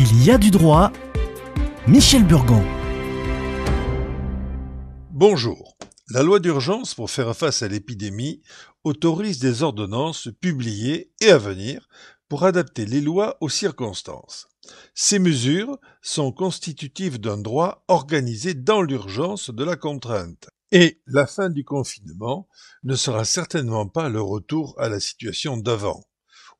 Il y a du droit. Michel Burgon. Bonjour. La loi d'urgence pour faire face à l'épidémie autorise des ordonnances publiées et à venir pour adapter les lois aux circonstances. Ces mesures sont constitutives d'un droit organisé dans l'urgence de la contrainte. Et la fin du confinement ne sera certainement pas le retour à la situation d'avant.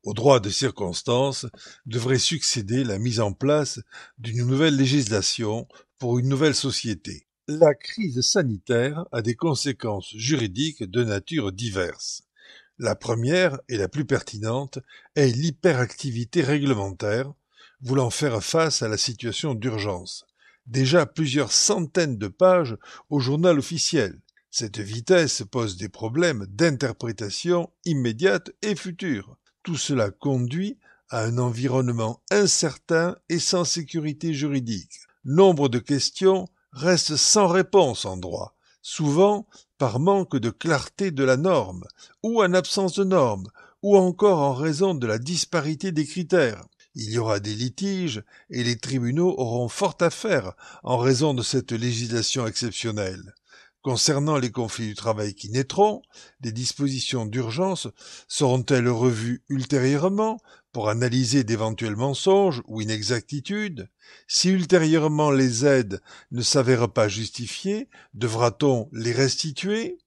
Au droit de circonstance devrait succéder la mise en place d'une nouvelle législation pour une nouvelle société. La crise sanitaire a des conséquences juridiques de nature diverse. La première et la plus pertinente est l'hyperactivité réglementaire, voulant faire face à la situation d'urgence. Déjà plusieurs centaines de pages au journal officiel. Cette vitesse pose des problèmes d'interprétation immédiate et future. Tout cela conduit à un environnement incertain et sans sécurité juridique. Nombre de questions restent sans réponse en droit, souvent par manque de clarté de la norme, ou en absence de norme, ou encore en raison de la disparité des critères. Il y aura des litiges et les tribunaux auront fort à faire en raison de cette législation exceptionnelle. Concernant les conflits du travail qui naîtront, les dispositions d'urgence seront-elles revues ultérieurement pour analyser d'éventuels mensonges ou inexactitudes? Si ultérieurement les aides ne s'avèrent pas justifiées, devra-t-on les restituer?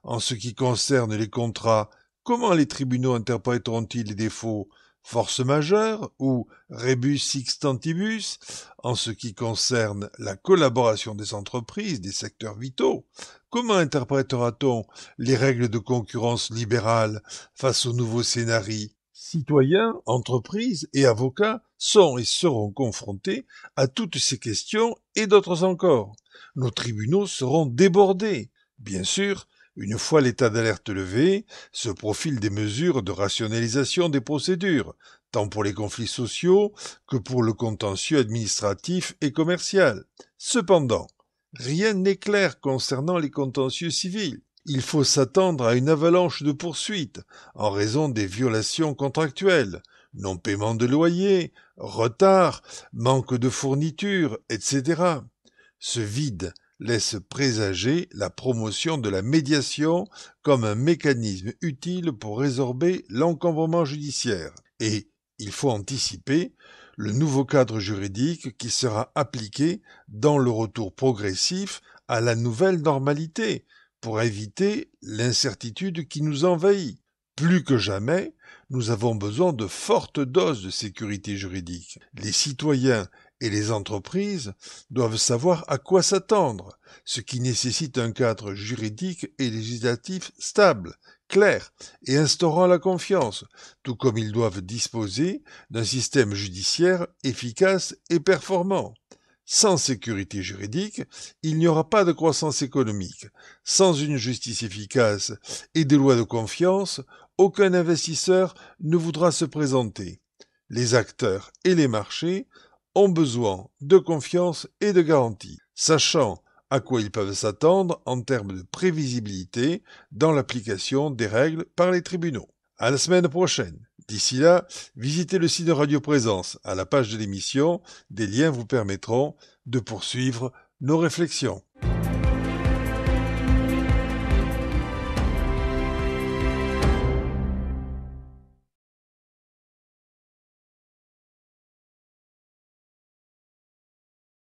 En ce qui concerne les contrats, comment les tribunaux interpréteront-ils les défauts? Force majeure ou rebus sixtantibus, en ce qui concerne la collaboration des entreprises, des secteurs vitaux. Comment interprétera-t-on les règles de concurrence libérale face aux nouveaux scénarios? Citoyens, entreprises et avocats sont et seront confrontés à toutes ces questions et d'autres encore. Nos tribunaux seront débordés. Bien sûr, une fois l'état d'alerte levé, se profilent des mesures de rationalisation des procédures, tant pour les conflits sociaux que pour le contentieux administratif et commercial. Cependant, rien n'est clair concernant les contentieux civils. Il faut s'attendre à une avalanche de poursuites en raison des violations contractuelles, non-paiement de loyer, retard, manque de fournitures, etc. Ce vide laisse présager la promotion de la médiation comme un mécanisme utile pour résorber l'encombrement judiciaire. Et il faut anticiper le nouveau cadre juridique qui sera appliqué dans le retour progressif à la nouvelle normalité pour éviter l'incertitude qui nous envahit. Plus que jamais, nous avons besoin de fortes doses de sécurité juridique. Les citoyens et les entreprises doivent savoir à quoi s'attendre, ce qui nécessite un cadre juridique et législatif stable, clair et instaurant la confiance, tout comme ils doivent disposer d'un système judiciaire efficace et performant. Sans sécurité juridique, il n'y aura pas de croissance économique. Sans une justice efficace et des lois de confiance, aucun investisseur ne voudra se présenter. Les acteurs et les marchés ont besoin de confiance et de garantie, sachant à quoi ils peuvent s'attendre en termes de prévisibilité dans l'application des règles par les tribunaux. À la semaine prochaine. D'ici là, visitez le site de Radio Présence. À la page de l'émission, des liens vous permettront de poursuivre nos réflexions.